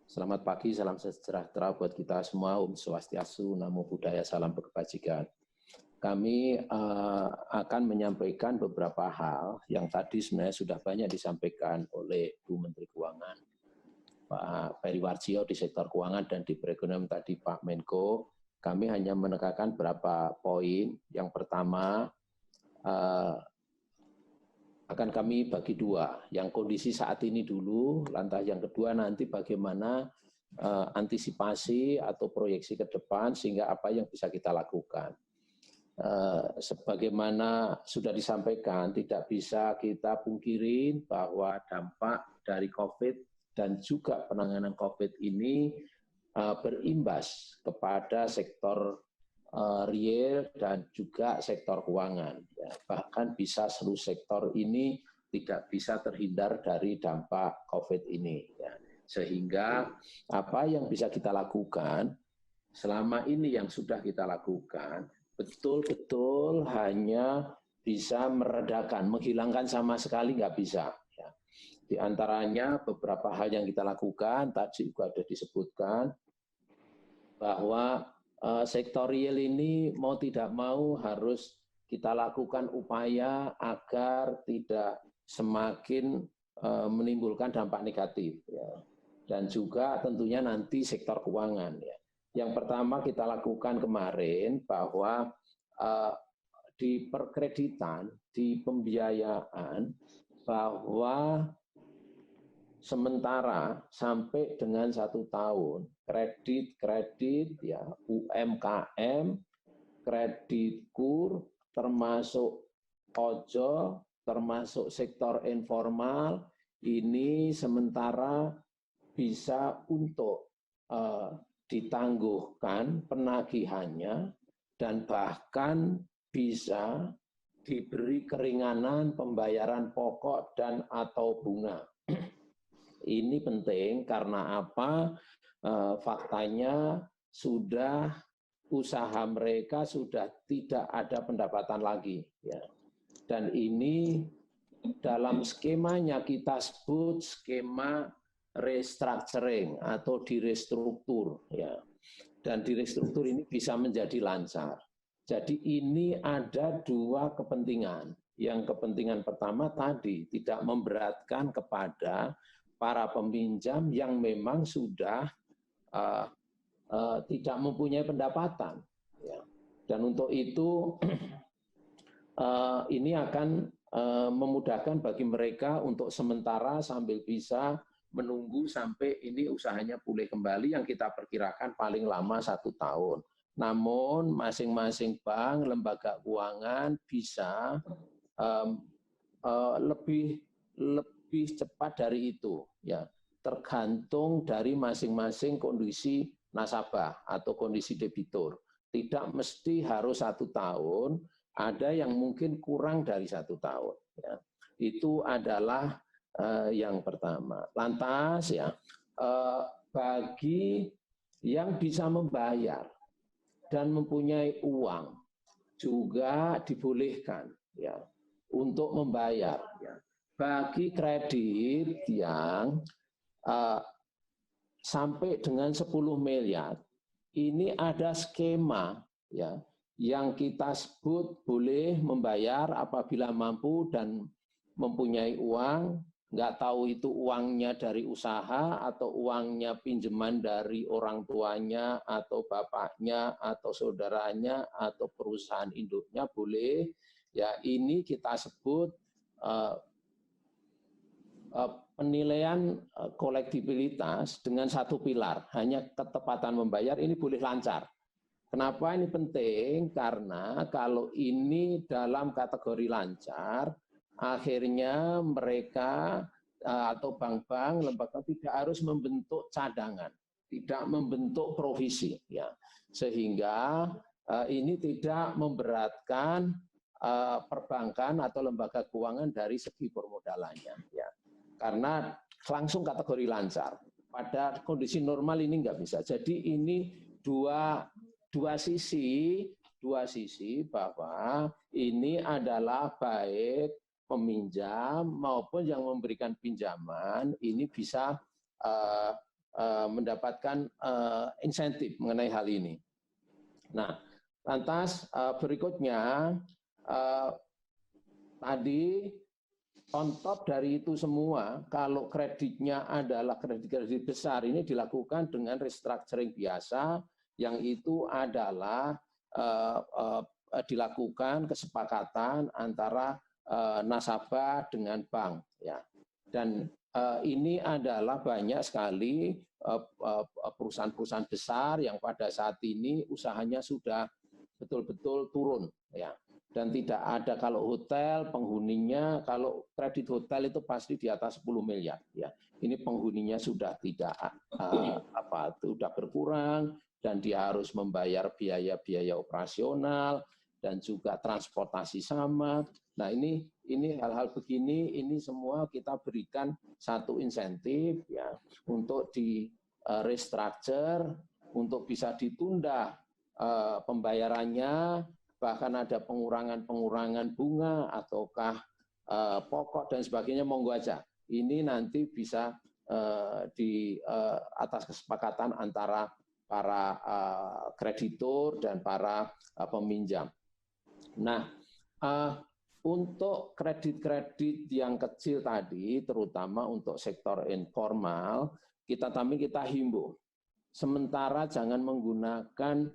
Selamat pagi, salam sejahtera buat kita semua. Om Swastiastu, Namo Buddhaya, salam kebajikan. Kami akan menyampaikan beberapa hal yang tadi sebenarnya sudah banyak disampaikan oleh Bu Menteri Keuangan, Pak Periwarjio di sektor keuangan, dan di perekonomian tadi Pak Menko. Kami hanya menekankan beberapa poin. Yang pertama, akan kami bagi dua, yang kondisi saat ini dulu, lantas yang kedua nanti bagaimana antisipasi atau proyeksi ke depan sehingga apa yang bisa kita lakukan. Sebagaimana sudah disampaikan, tidak bisa kita pungkirin bahwa dampak dari COVID dan juga penanganan COVID ini berimbas kepada sektor real dan juga sektor keuangan. Ya, bahkan bisa seluruh sektor ini tidak bisa terhindar dari dampak COVID ini. Ya. Sehingga apa yang bisa kita lakukan selama ini yang sudah kita lakukan betul-betul hanya bisa meredakan, menghilangkan sama sekali nggak bisa. Ya. Di antaranya beberapa hal yang kita lakukan, tadi juga ada disebutkan bahwa sektor real ini mau tidak mau harus kita lakukan upaya agar tidak semakin menimbulkan dampak negatif. Ya. Dan juga tentunya nanti sektor keuangan. Ya. Yang pertama kita lakukan kemarin bahwa di perkreditan, di pembiayaan, bahwa sementara sampai dengan 1 tahun kredit ya UMKM, kredit kur, termasuk ojol, termasuk sektor informal, ini sementara bisa untuk ditangguhkan penagihannya dan bahkan bisa diberi keringanan pembayaran pokok dan atau bunga. Ini penting karena apa? Faktanya sudah usaha mereka sudah tidak ada pendapatan lagi. Ya. Dan ini dalam skemanya kita sebut skema restructuring atau direstruktur. Ya. Dan direstruktur ini bisa menjadi lancar. Jadi ini ada dua kepentingan. Yang kepentingan pertama tadi tidak memberatkan kepada para peminjam yang memang sudah tidak mempunyai pendapatan. Ya. Dan untuk itu ini akan memudahkan bagi mereka untuk sementara sambil bisa menunggu sampai ini usahanya pulih kembali yang kita perkirakan paling lama 1 tahun. Namun masing-masing bank, lembaga keuangan bisa lebih cepat dari itu, ya tergantung dari masing-masing kondisi nasabah atau kondisi debitur. Tidak mesti harus 1 tahun, ada yang mungkin kurang dari 1 tahun. Ya. Itu adalah yang pertama. Lantas ya bagi yang bisa membayar dan mempunyai uang juga dibolehkan ya untuk membayar. Ya. Bagi kredit yang sampai dengan 10 miliar, ini ada skema ya yang kita sebut boleh membayar apabila mampu dan mempunyai uang, nggak tahu itu uangnya dari usaha atau uangnya pinjaman dari orang tuanya atau bapaknya atau saudaranya atau perusahaan induknya boleh. Ya ini kita sebut penilaian kolektibilitas dengan 1 pilar, hanya ketepatan membayar ini boleh lancar. Kenapa ini penting? Karena kalau ini dalam kategori lancar, akhirnya mereka atau bank-bank, lembaga tidak harus membentuk cadangan, tidak membentuk provisi, ya, sehingga ini tidak memberatkan perbankan atau lembaga keuangan dari segi permodalannya, ya, karena langsung kategori lancar. Pada kondisi normal ini nggak bisa. Jadi ini dua sisi bahwa ini adalah baik peminjam maupun yang memberikan pinjaman ini bisa mendapatkan insentif mengenai hal ini. Nah, lantas berikutnya tadi on top dari itu semua, kalau kreditnya adalah kredit-kredit besar, ini dilakukan dengan restructuring biasa, yang itu adalah dilakukan kesepakatan antara nasabah dengan bank, ya. Dan ini adalah banyak sekali perusahaan-perusahaan besar yang pada saat ini usahanya sudah betul-betul turun, ya. Dan tidak ada, kalau hotel penghuninya, kalau kredit hotel itu pasti di atas 10 miliar, ya. Ini penghuninya sudah tidak sudah berkurang, dan dia harus membayar biaya-biaya operasional dan juga transportasi sama. Nah, ini hal-hal begini, ini semua kita berikan satu insentif, ya, untuk di restructure, untuk bisa ditunda pembayarannya, bahkan ada pengurangan bunga ataukah pokok dan sebagainya, monggo aja. Ini nanti bisa di atas kesepakatan antara para kreditur dan para peminjam. Nah, untuk kredit-kredit yang kecil tadi, terutama untuk sektor informal, kita himbau. Sementara jangan menggunakan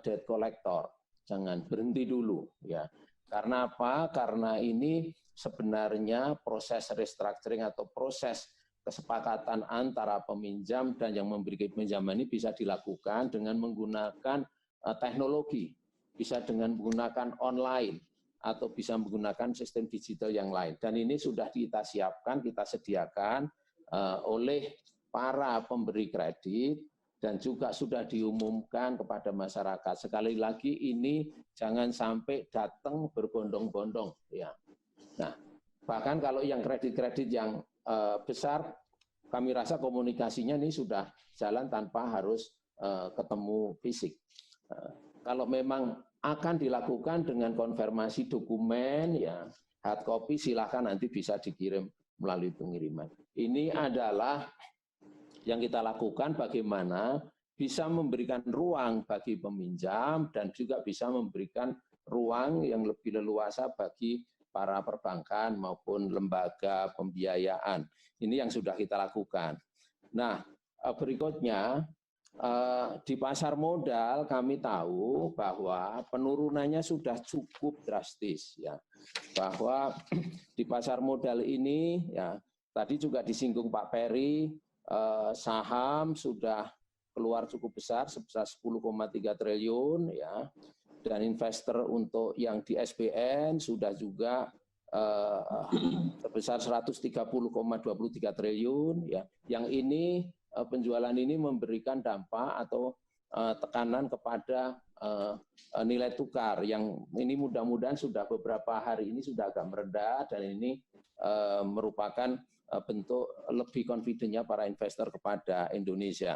debt collector. Jangan, berhenti dulu, ya. Karena apa? Karena ini sebenarnya proses restructuring atau proses kesepakatan antara peminjam dan yang memberi pinjaman ini bisa dilakukan dengan menggunakan teknologi, bisa dengan menggunakan online, atau bisa menggunakan sistem digital yang lain. Dan ini sudah kita siapkan, kita sediakan oleh para pemberi kredit, dan juga sudah diumumkan kepada masyarakat. Sekali lagi, ini jangan sampai datang berbondong-bondong, ya. Nah, bahkan kalau yang kredit-kredit yang besar, kami rasa komunikasinya ini sudah jalan tanpa harus ketemu fisik. Kalau memang akan dilakukan dengan konfirmasi dokumen, ya, hard copy silahkan nanti bisa dikirim melalui pengiriman. Ini adalah yang kita lakukan, bagaimana bisa memberikan ruang bagi peminjam dan juga bisa memberikan ruang yang lebih leluasa bagi para perbankan maupun lembaga pembiayaan. Ini yang sudah kita lakukan. Nah, berikutnya di pasar modal kami tahu bahwa penurunannya sudah cukup drastis, ya. Bahwa di pasar modal ini, ya, tadi juga disinggung Pak Peri, saham sudah keluar cukup besar sebesar 10,3 triliun, ya, dan investor untuk yang di SBN sudah juga sebesar 130,23 triliun, ya. Yang ini penjualan ini memberikan dampak atau tekanan kepada nilai tukar yang ini mudah-mudahan sudah beberapa hari ini sudah agak meredah, dan ini merupakan bentuk lebih confident-nya para investor kepada Indonesia.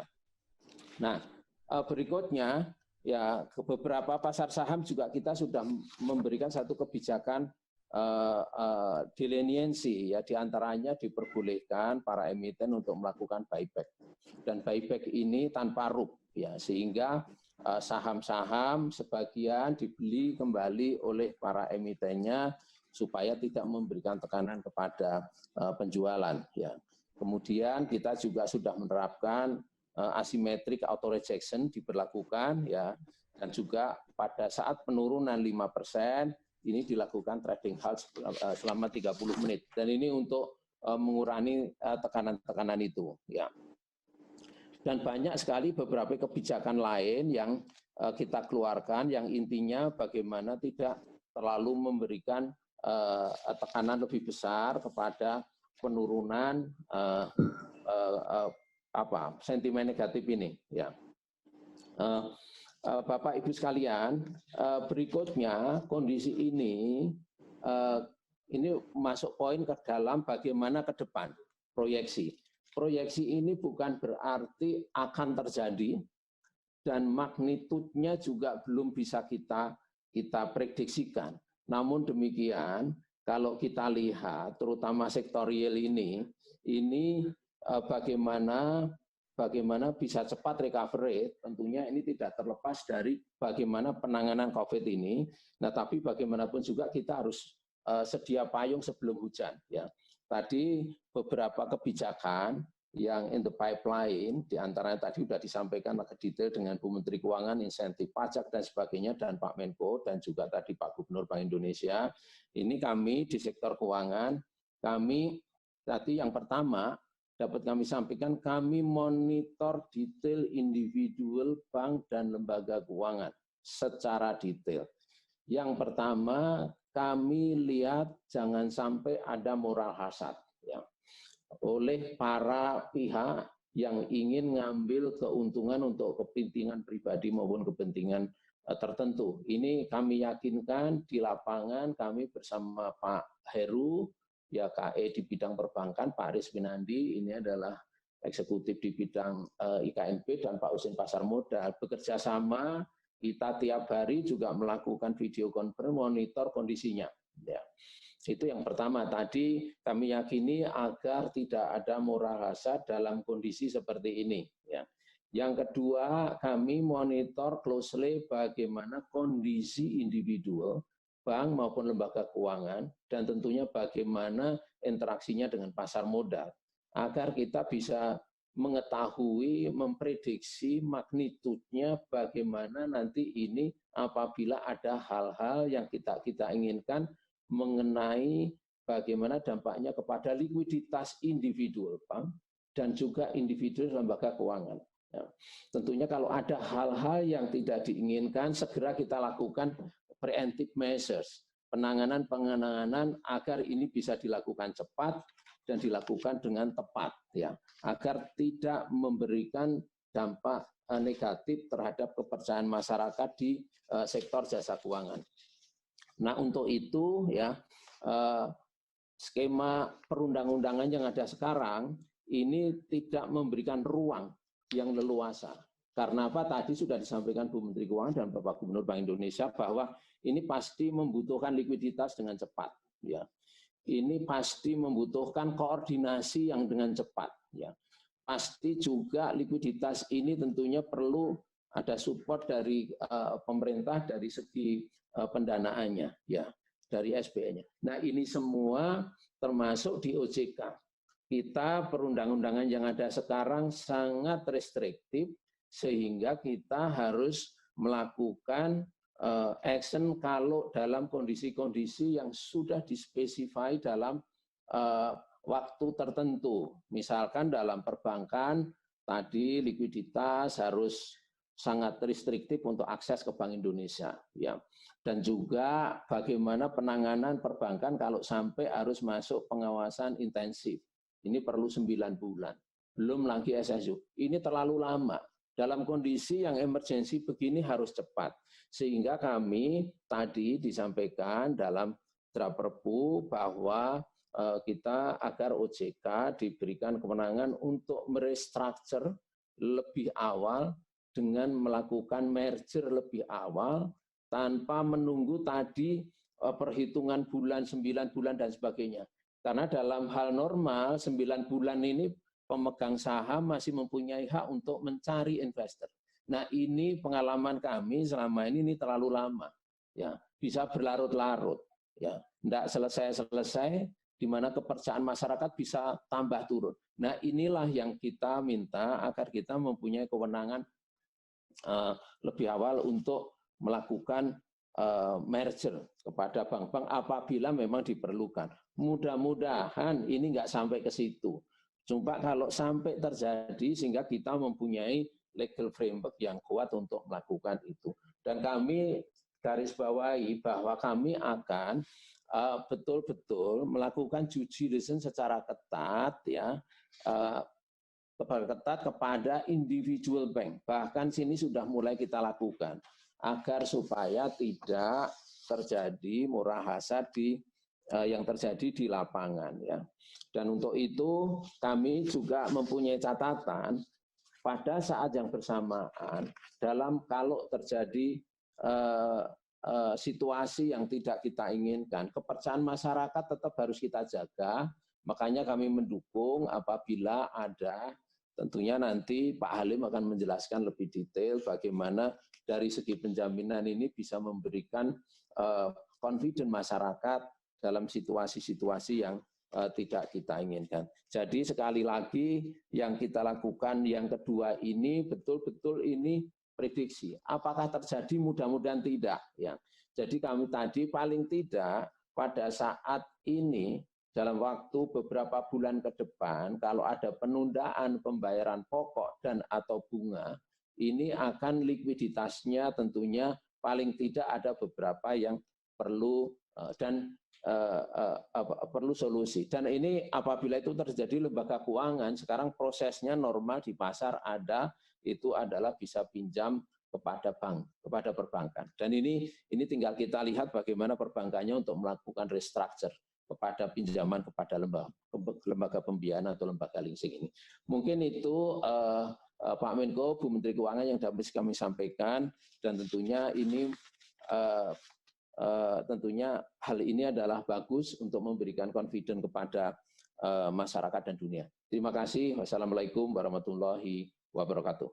Nah, berikutnya, ya, ke beberapa pasar saham juga kita sudah memberikan satu kebijakan dileniensi, ya, diantaranya diperbolehkan para emiten untuk melakukan buyback, dan buyback ini tanpa rub, ya, sehingga saham-saham sebagian dibeli kembali oleh para emitennya supaya tidak memberikan tekanan kepada penjualan, ya. Kemudian kita juga sudah menerapkan asymmetric auto rejection diberlakukan, ya, dan juga pada saat penurunan 5% ini dilakukan trading halt selama 30 menit, dan ini untuk mengurangi tekanan-tekanan itu, ya. Dan banyak sekali beberapa kebijakan lain yang kita keluarkan yang intinya bagaimana tidak terlalu memberikan tekanan lebih besar kepada penurunan sentimen negatif ini, ya. Bapak Ibu sekalian, berikutnya kondisi ini masuk poin ke dalam bagaimana ke depan proyeksi. Proyeksi ini bukan berarti akan terjadi dan magnitudenya juga belum bisa kita prediksikan. Namun demikian, kalau kita lihat terutama sektor real ini bagaimana bagaimana bisa cepat recovery, tentunya ini tidak terlepas dari bagaimana penanganan COVID ini. Nah, tapi bagaimanapun juga kita harus sedia payung sebelum hujan. Ya, tadi beberapa kebijakan yang in the pipeline, diantaranya tadi sudah disampaikan agak detail dengan Bu Menteri Keuangan, insentif pajak dan sebagainya, dan Pak Menko, dan juga tadi Pak Gubernur Bank Indonesia. Ini kami di sektor keuangan, kami tadi yang pertama, dapat kami sampaikan, kami monitor detail individual bank dan lembaga keuangan secara detail. Yang pertama, kami lihat jangan sampai ada moral hazard ya, oleh para pihak yang ingin ngambil keuntungan untuk kepentingan pribadi maupun kepentingan tertentu. Ini kami yakinkan di lapangan, kami bersama Pak Heru, ya KE di bidang perbankan, Pak Aris Winandi, ini adalah eksekutif di bidang IKNP, dan Pak Usin Pasar Modal, bekerja sama, kita tiap hari juga melakukan video conference, monitor kondisinya. Ya. Itu yang pertama, tadi kami yakini agar tidak ada moral hazard dalam kondisi seperti ini. Ya. Yang kedua, kami monitor closely bagaimana kondisi individual, bank maupun lembaga keuangan, dan tentunya bagaimana interaksinya dengan pasar modal, agar kita bisa mengetahui, memprediksi magnitudenya bagaimana nanti ini apabila ada hal-hal yang kita inginkan mengenai bagaimana dampaknya kepada likuiditas individual bank dan juga individual lembaga keuangan. Ya. Tentunya kalau ada hal-hal yang tidak diinginkan, segera kita lakukan preemptive measures, penanganan agar ini bisa dilakukan cepat dan dilakukan dengan tepat, ya, agar tidak memberikan dampak negatif terhadap kepercayaan masyarakat di sektor jasa keuangan. Nah, untuk itu ya skema perundang-undangan yang ada sekarang ini tidak memberikan ruang yang leluasa. Karena apa? Tadi sudah disampaikan Bu Menteri Keuangan dan Bapak Gubernur Bank Indonesia bahwa ini pasti membutuhkan likuiditas dengan cepat. Ya, ini pasti membutuhkan koordinasi yang dengan cepat. Ya, pasti juga likuiditas ini tentunya perlu ada support dari pemerintah dari segi pendanaannya, ya, dari SBN-nya. Nah, ini semua termasuk di OJK. Kita perundang-undangan yang ada sekarang sangat restriktif, sehingga kita harus melakukan action kalau dalam kondisi-kondisi yang sudah dispesify dalam waktu tertentu. Misalkan dalam perbankan, tadi likuiditas harus sangat restriktif untuk akses ke Bank Indonesia. Ya. Dan juga bagaimana penanganan perbankan kalau sampai harus masuk pengawasan intensif. Ini perlu 9 bulan. Belum lagi SSU. Ini terlalu lama. Dalam kondisi yang emergensi begini harus cepat. Sehingga kami tadi disampaikan dalam draft Perpu bahwa kita agar OJK diberikan kewenangan untuk merestructure lebih awal dengan melakukan merger lebih awal tanpa menunggu tadi perhitungan bulan, 9 bulan dan sebagainya. Karena dalam hal normal 9 bulan ini pemegang saham masih mempunyai hak untuk mencari investor. Nah, ini pengalaman kami selama ini terlalu lama. Ya, bisa berlarut-larut, ya. Tidak selesai-selesai, di mana kepercayaan masyarakat bisa tambah turun. Nah, inilah yang kita minta agar kita mempunyai kewenangan lebih awal untuk melakukan merger kepada bank-bank apabila memang diperlukan. Mudah-mudahan ini nggak sampai ke situ. Cuma kalau sampai terjadi sehingga kita mempunyai legal framework yang kuat untuk melakukan itu. Dan kami garis bawahi bahwa kami akan betul-betul melakukan due diligence secara ketat, ya, kepada individual bank. Bahkan sini sudah mulai kita lakukan agar supaya tidak terjadi murah hazard yang terjadi di lapangan, ya. Dan untuk itu kami juga mempunyai catatan pada saat yang bersamaan dalam kalau terjadi situasi yang tidak kita inginkan, kepercayaan masyarakat tetap harus kita jaga. Makanya kami mendukung apabila ada tentunya nanti Pak Halim akan menjelaskan lebih detail bagaimana dari segi penjaminan ini bisa memberikan confident masyarakat dalam situasi-situasi yang tidak kita inginkan. Jadi sekali lagi yang kita lakukan yang kedua ini betul-betul ini prediksi. Apakah terjadi? Mudah-mudahan tidak. Ya. Jadi kami tadi paling tidak pada saat ini dalam waktu beberapa bulan ke depan, kalau ada penundaan pembayaran pokok dan atau bunga, ini akan likuiditasnya tentunya paling tidak ada beberapa yang perlu dan perlu solusi. Dan ini apabila itu terjadi lembaga keuangan, sekarang prosesnya normal di pasar ada, itu adalah bisa pinjam kepada bank, kepada perbankan. Dan ini tinggal kita lihat bagaimana perbankannya untuk melakukan restructure kepada pinjaman kepada lembaga pembiayaan atau lembaga leasing ini. Mungkin itu Pak Menko, Bu Menteri Keuangan yang dapat kami sampaikan, dan tentunya ini tentunya hal ini adalah bagus untuk memberikan confidence kepada masyarakat dan dunia. Terima kasih. Wassalamualaikum warahmatullahi wabarakatuh.